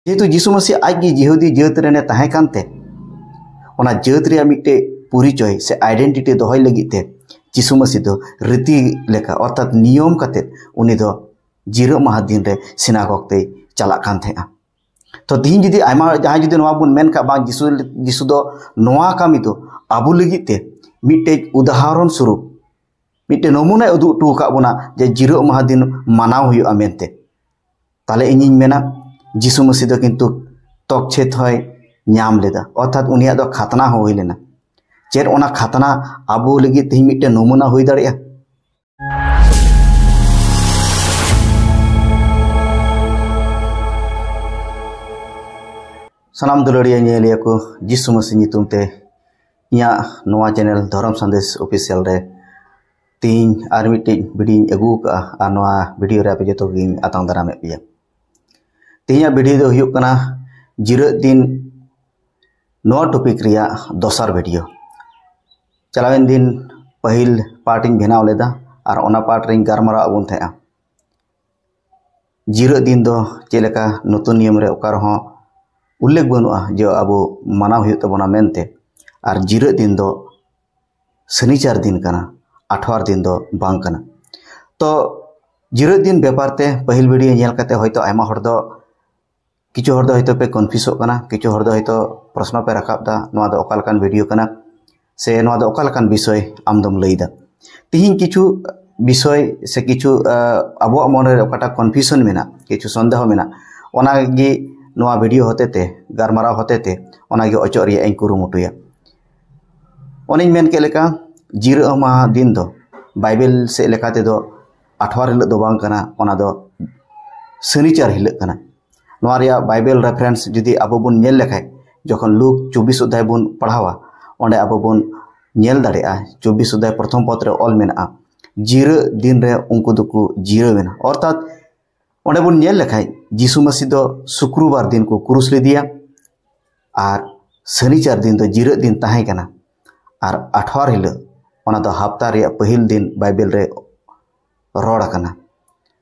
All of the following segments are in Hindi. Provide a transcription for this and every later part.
जेहेतु जीसु मसीह आज की जिहुदी जात रेने ताहे कानते ओना जात रे मिट्टे परिचय से आइडेंटिटी दोहय लगी ते जीसु मसीह दो रीति लेका अर्थात नियम काते उनी दो जिरो माह दिन रे सिनागोग ते चला कान थे। तो तीन जुदी आयमा जहां जुदी नवा बुन मेन का बांग जीसु दो नवा कामी दो आबू लगी ते मिट्टे उदाहरण स्वरूप मिट्टे नमूना उदु टू का बोना जे जिरो माह दिन मानाव हुई मेनते ताले इनिन मेना जीसु मसीह दो किंतु तोक्षेत होय नाम लेदा अर्थात उनिया दो खातना हो हुई लेना चेर ओना खातना आबू लगी ते मिट्टे नमूना हुई दाड़िया। सनाम दुलारिया नेलिया को जीसु मसीह नितुम ते इया नवा चैनल धर्म संदेश ऑफिशियल रे तीन आर मिट्टे वीडियो अगू का आ नवा वीडियो रे पे जतो गिन आतंग दारामे पिया तीन वीडियो दो हुयुक कना जिरो दिन नवा टॉपिक रिया दोसर वीडियो चलावेन दिन पहिल पार्ट इन बनाव लेदा और ओना पार्ट रे गारमारा अबुन थे जिरो दिन दो चेलेका नतुन नियम रे ओकार हो उल्लेख बनुआ जो अब मानाव हुयुक तबोना मेनते और जिरो दिन दो शनिचार दिन कना आठवार दिन दो बांग कना। तो जिरो दिन व्यापार ते पहिल वीडियो नेल कते होयतो आयमा हर दो किछु हर दो होयतो पे कन्फ्यूजो कना किछु हर दो होयतो प्रश्न पे रखाब दा नवा दो ओका लकान वीडियो कना से नवा दो ओका लकान विषय आमदम लईदा तिहिन किछु विषय से किछु अबो मन रे ओकाटा कन्फ्यूजन मेना किछु संदेह मेना ओना गे नवा वीडियो होते ते गारमाराव होते ते ओना गे अचो रिया इन कुरुमुटुया ओनिन मेन के लेका जिरो माह दिन दो बाइबल से लेकाते दो आठवार हिल दो बांग कना ओना दो शनिचार हिल कना नवा रिया बाइबल रेफरेंस जुदी आबो बुन नेल लेखाय जखन लूक 24 अध्याय बुन पढ़ावा ओंडे आबो बुन नेल दाड़ेआ 24 अध्याय प्रथम पद रे ऑल मेना जिरो दिन रे उनको दुकु जिरो मेना अर्थात ओंडे बुन नेल लेखाय जीसु मसीह दो शुक्रवार दिन को क्रूस लेदिया और शनिचार दिन दो जिरो दिन ताहे कना और आठवार हिल ओना दो हफ्ता रे पहिल दिन बाइबल रे रोड़ कना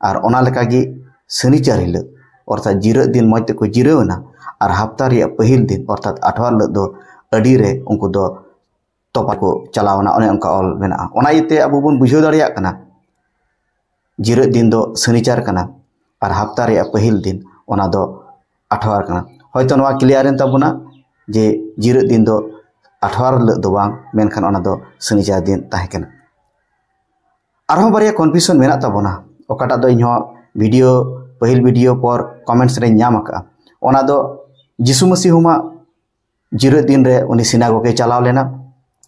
और ओना लेका गे शनिचार हिल अर्थात जिरो दिन मज को जिरोना और हफ्ता रे पहिल दिन अर्थात आठवार हिल दो अडी रे उनको दो तोपा को चलावना ओने उनका ऑल मेना ओना इते अब बुन बुझाव दाड़िया कना जिरो दिन दो शनिचार कना और हफ्ता रे पहिल दिन ओना दो आठवार कना होयतो नवा क्लियर एन तबुना जे जिरो दिन दो आठवार हिल दो बांग मेनखान ओना दो शनिचार दिन ताहे कना आरहों बारिया कन्फ्यूजन मेना तबुना ओकाटा दो इनहो वीडियो पहिल वीडियो पर कमेंट्स रे नाम आका ओना दो जीसु मसीह हुमा जिरो दिन रे उनी सिनागोगे चलाव लेना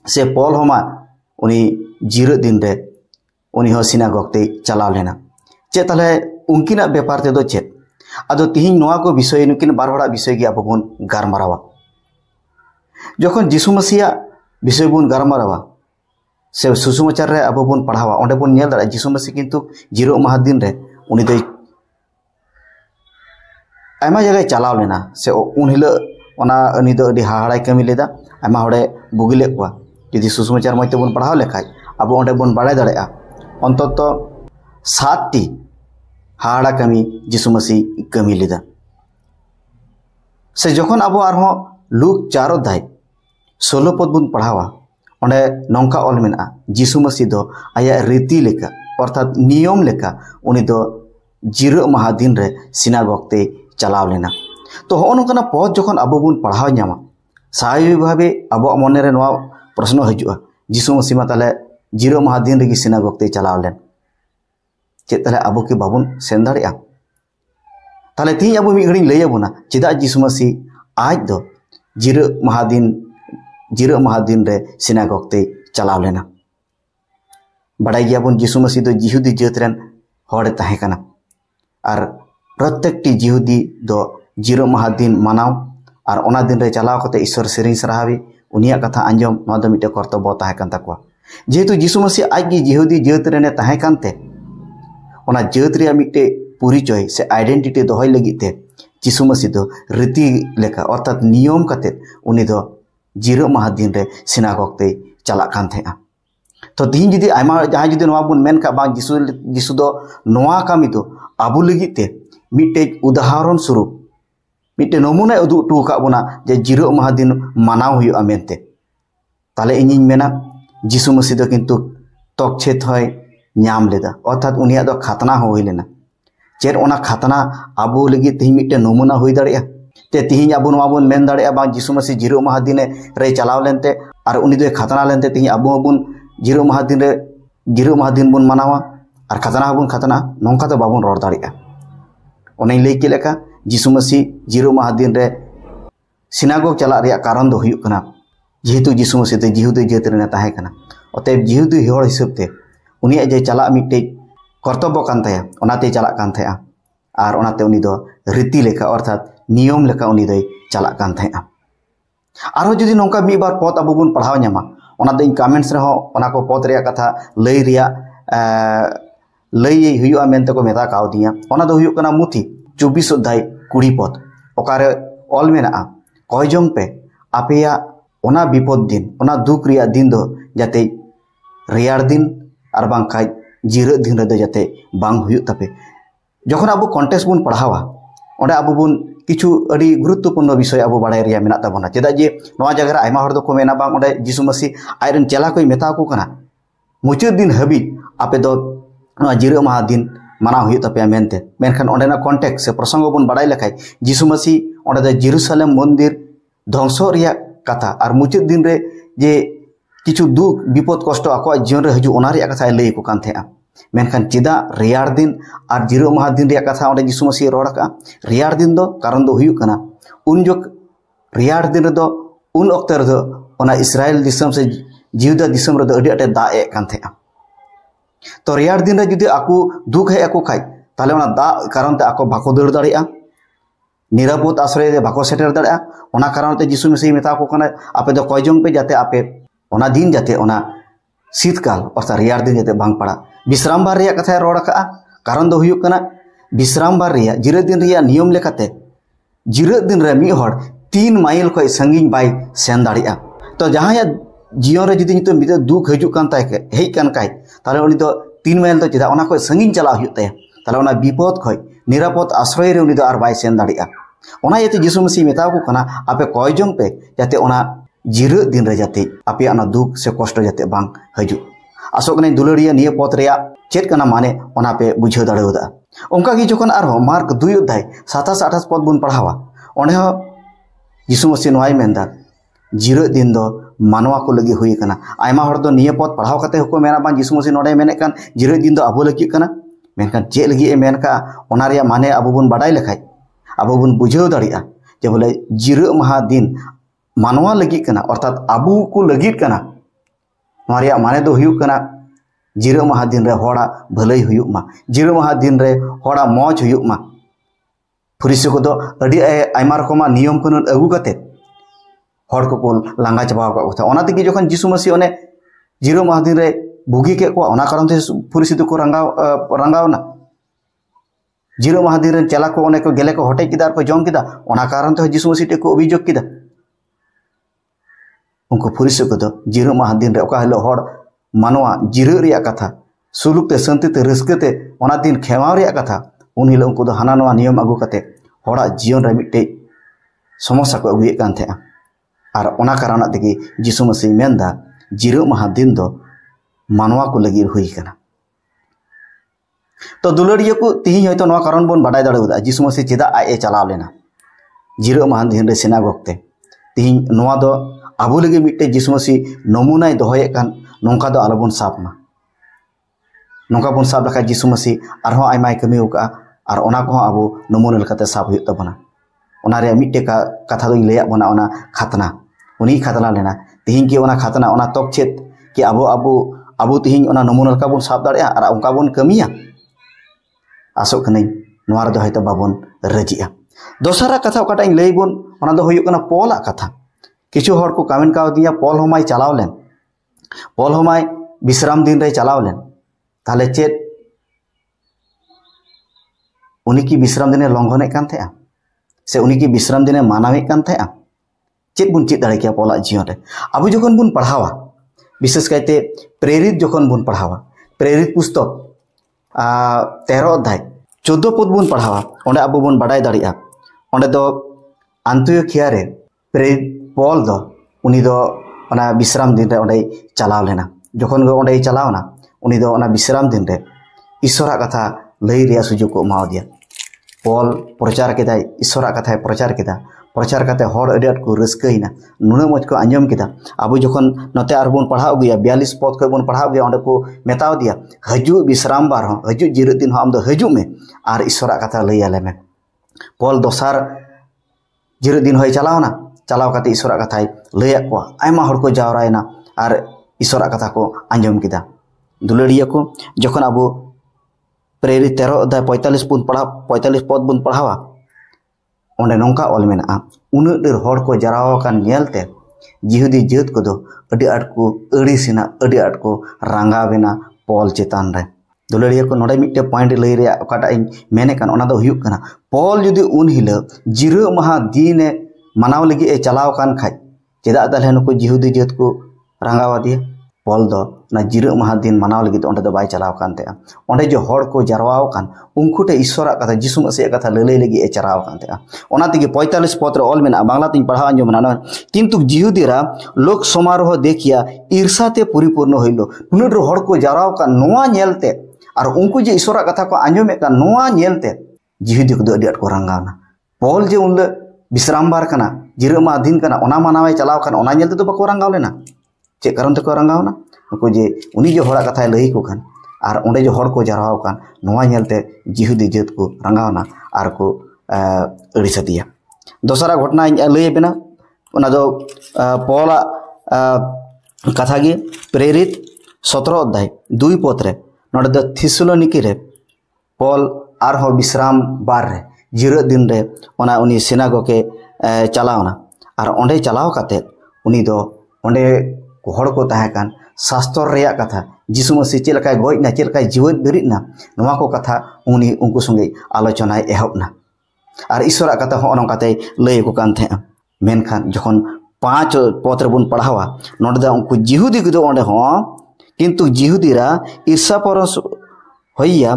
से पॉल होमा उनी जिरो दिन रे उनी हो सिनागोग ते चलाव लेना चे ताले उनकिना व्यापार ते दो चेत आदो तिहिन नोआ को विषय नुकिन बार होड़ा विषय गे आबो बुन गारमारावा जखन जीसु मसीह विषय बुन गारमारावा से सुसमाचार रे आबो बुन पढ़ावा ओंडे बुन नेल दाड़ा जीसु मसीह किंतु जिरो माह दिन रे उनी दो आयमा जगह चलाव लेना से उन हिल ओना उनी दो अडी हाहाड़ाय कमी लेदा आयमा होड़े बुगिले कोआ यदि सुसमाचार मते बुन पढ़ाव लेखाय आबो ओंडे बुन बाड़ाय दाड़ेआ अंतत 7टी हाहाड़ा कमी जीसु मसीह कमी लेदा से जखन आबो आरहो लूक 4 अध्याय 16 पद बुन पढ़ावा ओंडे नोंका ऑल मेना जीसु मसीह दो आया रीति लेका अर्थात नियम लेका उनी दो जिरो माह दिन रे सिनागोग ते चलाव लेना। तो हो नोकना पद जखन आबो बुन पढ़ाव नामा स्वाभाविक भावे आबो मन रे नवा प्रश्न हजुआ जीसु मसीह मा ताले जिरो माह दिन रे सिनागोग ते चलाव लेन चे ताले आबो के बाबुन सेन दाड़ेआ ताले ती आबो मी घड़ी लई आबोना चेदा जीसु मसीह आज दो जिरो माह दिन रे सिनागोग ते चलाव लेना बड़ाई गयाबोन जीसु मसीह दो जिहुदी जात रेन होड़े ताहे कना और प्रत्येक टी जिहुदी दो जिरो माह दिन मानाव और ओना दिन रे चलाव कते ईश्वर सेरिंग सराहावी उनिया कथा आंजम नवा दो मिटे कर्तव्य ताहे कान ताकवा जेहेतु जीसु मसीह आज गे जिहुदी जात रेने ताहे कानते ओना जात रे मिटे परिचय से आइडेंटिटी दोहय लगी ते जीसु मसीह दो रीति लेका अर्थात नियम कते उनी दो जिरो माह दिन रे सिनागोग ते चला कान थे। तो तीन जुदी आयमा जहां जुदी नवा बुन मेन का बांग जीसु दो नवा कामी दो आबू लगी ते मिटे उदाहरण स्वरूप मिट्टे नमूना उदुग टू का बोना जे जिरो माह दिन मानाव हुयुआ मेनते ताले इनिन मेना जिसु मसीह दो किंतु तोक्षेत होय नाम लेदा अर्थात उनिया दो खतना हो लेना चेर ओना खतना आबो लगी तिहि मिट्टे नमूना हुई दाड़िया ते तिहि आबो नवाबोन मेन दाड़िया बा जिसु मसीह जिरो माह दिन रे चलाव लेनते और उनी दो खतना लेनते तिहि आबो बन जिरो माह दिन रे जिरो माह दिन बन मनावा और खतना हबन खतना नोंका तो बाबोन रोड दाड़िया ओने लई के लेका जिसु मसीह जिरो माह दिन रे सिनागोग चला रिया कारण दो हुयुग कना जेहेतु जिसु मसीह ते जिहुदी जेत रे ताहे कना अतएव जिहुदी हर हिसाब ते उनिया जे चला मिट्टे कर्तव्य कान ताया ओनाते चला कान थाया और ओनाते उनी दो रीति लेका अर्थात नियम लेका उनी दो चला कान थाया आरो जदि नोंका मी बार पद अबो बुन पढ़ाव न्यामा ओना दो कमेंट्स रे हो ओना को पद रे कथा लई रिया लई हुयुआ मेनते को मेता काव दिया ओना दो हुयुग कना मुथी 24 अध्याय 20 पद ओकारे ऑल मेना कयजों पे आपेया ओना विपद दिन ओना दुख रिया दिन दो जाते रेयार दिन और बांखाय जिरो दिन रे जाते बांग हुयुग तापे जखन अब कन्टेक्स्ट बन पढ़ावा ओंडे अब बन किछु अड़ी गुरुत्वपूर्ण विषय अब बाड़ाय रिया मेना ताबोना चेदा जे नवा जगह रे आयमा हर दो को मेना बांग ओंडे जिसु मसीह आयरन चेला कोई मेता को कना मुचाद दिन हबी आपे दो नवा जिरो माह दिन माना हुयुग तापे मेनते मेनखान ओंडेना कन्टेक्स्ट से प्रसंग बन बाड़ाय लेखाय जिसु मसीह ओंडे दो जेरूशलेम मंदिर ध्वंसो रिया कथा और मुचाद दिन रे जे किछु दुख विपद कष्ट आको जीवन रे हजू ओना रिया कथा लई को कान थेआ मेनखान चेदा रेयार दिन और जिरो माह दिन रिया कथा ओंडे जिसु मसीह रोड का रेयार दिन दो कारण दो हुयुग कना उन जो रेयार दिन रे दो उन अक्ते रे दो ओना इस्राएल दिसम से जिहुदा दिसम रे दो अडी अटे दा ए कान थेआ तो रेयार दिन रे जदि आको दुख है आको खाय ताले ओना दा कारण ते आको बाको दड़ दाड़िया निरापद आश्रय रे बाको सेटर दाड़िया ओना कारण ते जिसु मसीह मेता को कना आपे दो कयजों पे जाते आपे ओना दिन जाते ओना शीतकाल अर्थात रेयार दिन जाते बांग पड़ा विश्राम बार रिया कथा रोड का कारण दो हुयुग कना विश्राम बार रिया जिरो दिन रिया नियम लेकाते जिरो दिन रे मी हर 3 माइल खय संगिन बाय सेन दाड़िया तो जहां जीवन रे जदि नितो मिदे दुख हजूक कान ताय के हेज कान काय ताले उनी तो 3 माइल तो चेदा ओना खय संगिन चला हुयुग ताया ताले ओना विपद खय निरापद आश्रय रे उनी तो आर बाय सेन दाड़िया ओना येते जिसु मसीह मेता को कना आपे कयजों पे जाते ओना जिरो दिन रे जाते आपे अना दुख से कष्ट जाते बांग हजू आसोक कने दुलड़िया निये पद रिया चेत कना माने ओना पे बुझाव दाड़ेवदा ओंका गी जखन आरो मार्क 2 अध्याय 27-28 पद बुन पढ़ावा ओंडे हो जिसु मसीह नोआय मेंदा जिरो दिन दो मानवा को लगी हुई कना आयमा हर दो निये पद पढ़ाव कते हको मेना बा जिसु मसीह नोडे मेने कान जिरो दिन दो अबो लगी कना मेनकान चे लगी ए मेन का ओना रिया माने अबो बुन बाडाय लेखाय अबो बुन बुझाव दाड़िया जे बोले जिरो माह दिन मानवा लगी कना अर्थात आबू को लगी कना नोरिया माने दो हुयुग कना जिरो माह दिन रे होड़ा भलाई हुयुग मा जिरो माह दिन रे होड़ा मौज हुयुग मा फुरिसे को दो अडी आयमा रकमा नियम कानून अगु कते हर को लांगा चाबा का कथा ओना तगी जखन जिसु मसीह ओने जिरो माह दिन रे भुगी के को ओना कारण ते फुरिसे को रंगाव ना जिरो माह दिन रे चला को ओने को गेले को हटे किदा को जम किदा ओना कारण ते जिसु मसीह को अभियोग किदा उनको फुरिसे को दो जिरो माह दिन रे ओका हेलो हर मानवा जिरो रिया कथा सुलुक ते शांति ते रस्के ते ओना दिन खेवाव रिया कथा उन हिलो उनको दो हाना नवा नियम अगु कते हड़ा जीवन रे मिट्टे समस्या को अगुए कान थे और ओना कारण तगी जिसु मसीह मेनदा जिरो माह दिन दो मानवा को लगी हुई कना तो दुलड़िया को तिही हयतो नवा कारण बन बाडाय दाड़ेदा जिसु मसीह चेदा आए चलाव लेना जिरो माह दिन रे सिनागोग ते तिही नवा दो आबो लगे मिट्टे जिसु मसीह नमूनाय दोहये कान नोंका दो आलोबन साबमा नोंका बन साब लखा जिसु मसीह आरहों आयमाय कमी उका और ओना को आबो नमूना लेकाते साब हुयुग तबना ओना रे मिट्टे का कथा दो लैया बना ओना खतना उनी खतना लेना तिहिं के ओना खतना ओना तक चेत कि आबो आबो आबो तिहिं ओना नमूना लेका बन साब दाड़िया और उनका बन कमिया आसोक कनै नोआ रे दो हयतो बाबन रजिया दोसरा कथा ओकाटा लई बन ओना दो हुयुग कना पौला कथा किछु हर को कमेंट का दिया पॉल हमाय चलाव लेन पॉल हमाय विश्राम दिन रे चलाव लेन ताले चेत उनी की विश्राम दिन लंघने कान थेआ से उनी की विश्राम दिन मानावे कान थेआ चेत बुन चेत दाड़े किया पौला जीवन रे अब जखन बुन पढ़ावा विशेष कायते प्रेरित जखन बुन पढ़ावा प्रेरित पुस्तक 13 अध्याय 14 पद बुन पढ़ावा ओंडे अब बुन बाडाय दाड़िया ओंडे दो आंतयोखिया रे पॉल दो उनी दो ओना विश्राम दिन रे ओंडे चलाव लेना जखन गो ओंडे चलावना उनी दो ओना विश्राम दिन रे ईश्वरा कथा लई रिया सुजोग को एमाव दिया पॉल प्रचार केदा ईश्वरा कथा प्रचार केदा प्रचार करते हर अड़ी आट को रस्कईना नुना मज को आंजम केदा अब जखन नते आर बोन पढ़ाव गया 42 पद को बोन पढ़ाव गया ओंडे को मेताव दिया हजू विश्राम बार हो हजू जिरत दिन हो आम दो हजू में आर ईश्वरा कथा लई आले में पॉल दोसार जिरत दिन होय चलावना चलाव काते ईश्वरा कथाय लई आको आयमा हर को जावरायना आर ईश्वरा कथा को आंजम केदा दुलड़िया को जखन अब प्रेरित 13 अध्याय 45 पद बोन पढ़ावा ओंडे नौका ऑल मेना उन्ना डेर हर को जरावाकान नेलते जिहुदी जात को दो अड़ी आट को अड़ीसिना अड़ी आट को रांगावेना पॉल चेतान रे दुलड़िया को नोडे मिट्टे पॉइंट लई रे ओकाटा इन मेने कान ओना दो हुयुग कना पॉल जुदी उन हिलो जिरो महा दिन मनाव लगी ए चलाव कान खाय चेदा ताले नुको जिहुदी जात को रांगावा दिया पॉल दो ना जिरो महा दिन मनाव लगी ओंडे दो बाय चलाव कान ते ओंडे जो हर को जरवाव कान उनकुटे ईश्वरा कथा जिसु मसीह कथा ललई लगी ए चराव कान ते ओना तिगे 45 पद रे ऑल मेना बांग्ला तिन पढ़ा आंजमना किंतु जिहुदीरा लोक समारोह देखिया ईर्षाते परिपूर्ण हइलो नुनर हर को जराव कान नोआ नेलते और उनको जे ईश्वरा कथा को आंजमे कान नोआ नेलते जिहुदी को दो अडी आट को रंगावना पॉल जे उन विश्राम बार कना जिरो महा दिन कना ओना मनावे चलाव कान ओना नेलते तो बको रंगाव लेना चे कारण तक रंगावना उनको जे उनी जो हरा कथा लई को खान और ओंडे जो हर को जराव कान नोआ नेलते जिहुदी जात को रंगावना और को अड़िस दिया दोसरा घटना लई बेना ओना दो पौला कथा गे प्रेरित 17 अध्याय 2 पद रे नोडे दो थिस्सलुनीकि रे पौल आर विश्राम बार रे जिरो दिन रे ओना उनी सिनागोगे चलावना और ओंडे चलाव काते उनी दो ओंडे हर को ताहेकान शास्त्र रेया कथा जिसु मसीह चेलकाय गojna चेलकाय जीवन बेरिना नोआ को कथा उनी उनको संगे आलोचना एहबना और ईश्वरा कथा हो नोकाते लई को कान थे मेनखान जखन 5 पद रे बन पढ़ावा नोडे दा उनको जिहुदी को ओंडे हो किंतु जिहुदीरा ईर्षा परस होइया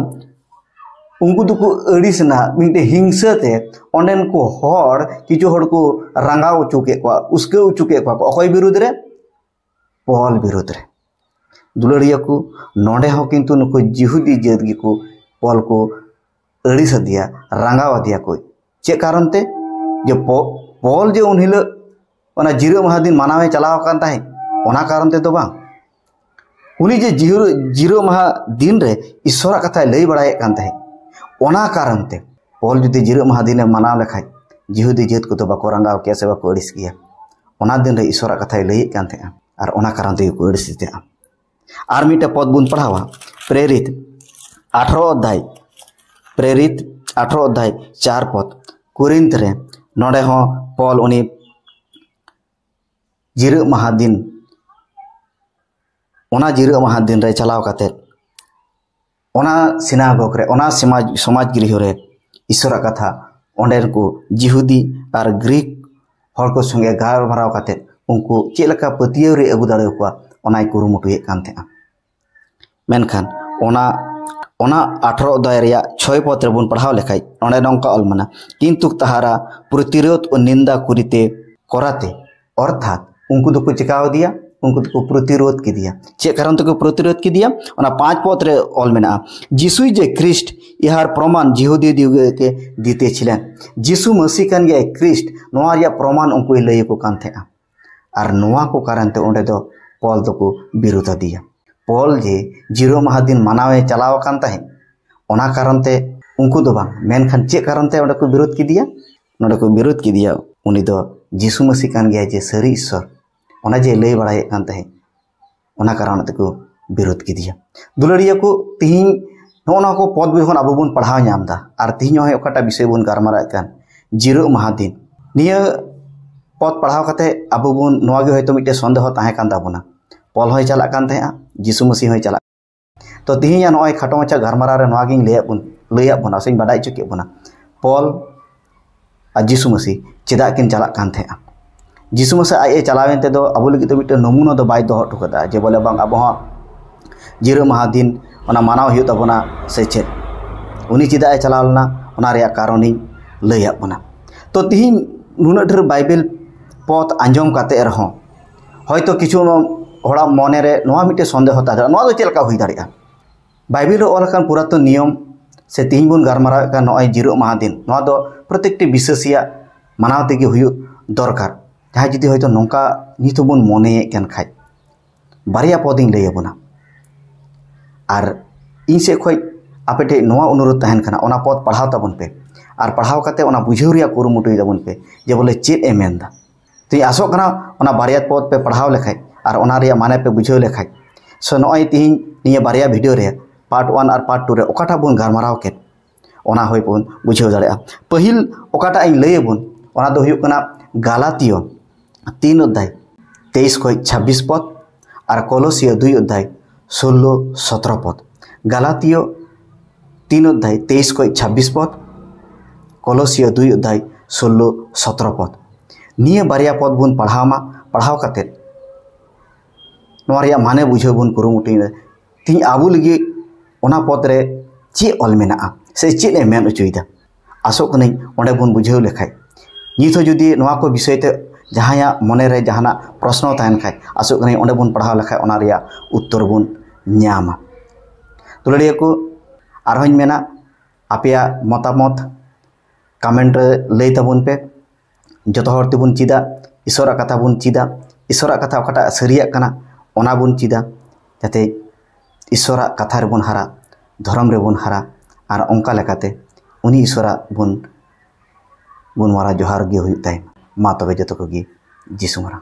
उनको दुको अड़ीसना मिटे हिंसाते ओंडेन को हर किछु हर को रंगाव चुके को उसके चुके को अखय विरुद्ध रे पॉल विरुद्ध रे दुलड़िया को नोडे हो किंतु नुको जिहुदी जात गी को पॉल को अड़ीस दिया रंगाव दिया को चे कारण ते जे पॉल जे उन हिलो ओना जिरो महा दिन मनावे चलाव कान ताहे ओना कारण ते तो बा उनी जे जिरो महा दिन रे ईश्वरा कथा लई बड़ाए कान ताहे ओना कारण ते पॉल जुदी जिरो महा दिन मनाव लेखाय जिहुदी जात को तो बाको रंगाव के से बाको अड़ीस किया ओना दिन रे ईश्वरा कथा लई कान ताहे और ओना कारण ते को अड़ीस ते और मिटे पद बुन पढ़ावा प्रेरित 18 अध्याय 4 पद कुरिन्थ रे नोडे हो पॉल उनी जिरो महा दिन ओना जिरो महा दिन रे चलाव काते ओना सिनागोग रे ओना समाज गृह रे ईश्वरा कथा ओंडे को जिहुदी और ग्रीक हर को संगे गालमाराव काते उनको चेलका पतियव रे अगु दाड़े को ओनाय कुरुमुटुए कान थे मेनखान ओना 18 अध्याय रे 6 पद रे बन पढ़ाव लेखाय ओंडे नौका अलमना किंतु ताहारा प्रतिरोध और निंदा करिते कराते अर्थात उनको तो चिकाव दिया उनको तो प्रतिरोध की दिया चे कारण तो प्रतिरोध की दिया ओना 5 पद रे ऑल मेना जिसु जे ख्रिस्ट यार प्रमाण जिहुदी दिगे के दीते छिलेन जिसु मसीह कान गे ख्रिस्ट नोआ या प्रमाण उनको लई को कान थे और नोआ को कारण ते ओंडे दो पॉल तो को विरोध दिया पॉल जे जिरो महा दिन मनावे चलाव कान ताहे ओना कारण ते उनको दो बा मेनखान चे कारण ते ओंडे को विरोध की दिया नोडे को विरोध की दिया उनी दो जिसु मसीह कान गे जे सरी ईश्वर ओना जे लई बड़ाए कान ताहे ओना कारण ते को विरोध की दिया दुलड़िया को तिहिं नोना को पद बिहन अब बन पढ़ाव नामदा और तिहिं हो ओकाटा विषय बन गारमारा कान जिरो महा दिन निया पद पढ़ाव काते अब बन नोआ गे होयतो मिटे संदेह ताहे कान ताबोना पॉल होय चला कान ताहे जिसु मसीह होय चला तो तिहिं या नोय खाटो माचा गारमारा रे नोआ गिन लैया बोना सें बाडाय चुके बोना पॉल और जिसु मसीह चेदा किन चला कान ताहे जिसु मसीह आए चलावेन ते दो अब लगी तो मिटे नमूना दो बाय दो टुकदा जे बोले बांग अब हो जिरो महा दिन ओना मानाव हुई ताबोना से चेद उनी चेदा चलावलना ओना रे कारण लैया बोना तो तिहिं नुना ढेर बाइबल पद आंजम काते रहो हयतो किछु हड़ा मने रे नोआ मिटे सन्देह ता नोआ दो चेलका हुई दाड़िया बाइबल रे ऑल कान पुरातन नियम से तीन बन गारमारा का नय जिरो माह दिन नोआ दो प्रत्येकटी विशेषिया मानाव तेगे हुयु दरकार जहाँ जुदी हयतो नोंका नितो बन मने केन खाय बारिया पदिन लय बना और इन से खय आपेटे नोआ अनुरोध तहन कना ओना पद पढ़ाव ताबन पे और पढ़ाव काते ओना बुझाव रिया कुरुमुटुय दाबन पे जे बोले चेद ए मेनदा तो आसो कना ओना बारिया पद पे पढ़ाव लेखाय और ओना रिया माने पे बुझाव लेखाय सो नय तिहिं निया बारिया वीडियो रे पार्ट 1 और पार्ट 2 रे ओकाटा बन गारमाराव के ओना होय बन बुझाव दाड़ेया पहिल ओकाटा इन लय बन ओना दो हुयु कना गालातियो 3 अध्याय 23 खय 26 पद और कलसियो 2 अध्याय 16-17 पद गालातियो 3 अध्याय 23 खय 26 पद कलसियो 2 अध्याय 16-17 पद निये बारिया पद बन पढ़ावमा पढ़ाव काते नोआ रिया माने बुझाव बन कुरुमुटुय ती आबू लगी ओना पद रे चे ऑल मेना से चेद ए मेन उचुयदा आसो कनई ओंडे बन बुझाव लेखाय नित हो जुदी नोआ को विषय ते जहाया मने रे जहाना प्रश्न तहन खाय आसो कनई ओंडे बन पढ़ाव लेखाय ओना रिया उत्तर बन न्यामा दुलड़िया को आरहों मेना आपेया मतामत कमेंट रे लय ताबन पे जतो हर तेबन चिदा ईश्वरा कथा बन चिदा ईश्वरा कथा ओकाटा सरिया कना ओना बन चिदा जाते ईश्वरा कथा रे बन हारा धर्म रे बन हारा और ओंका लेकाते उनी ईश्वरा बन मारा जोहार गे हुई ताई मा तबे जतो को गे जिसु मारा।